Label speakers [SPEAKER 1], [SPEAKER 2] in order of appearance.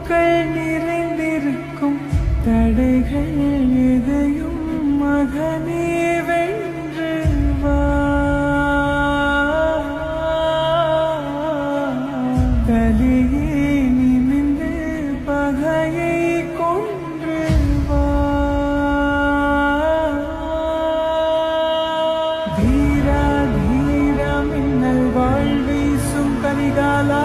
[SPEAKER 1] பூக்கள் நிறைந்திருக்கும் தடைகள் எதையும் மகனே வென்று வா. தலையே நிமிர்ந்து பகையை கொன்று வா. தீரா தீரா மின்னல் வாழ்வீசும் கரிகாலா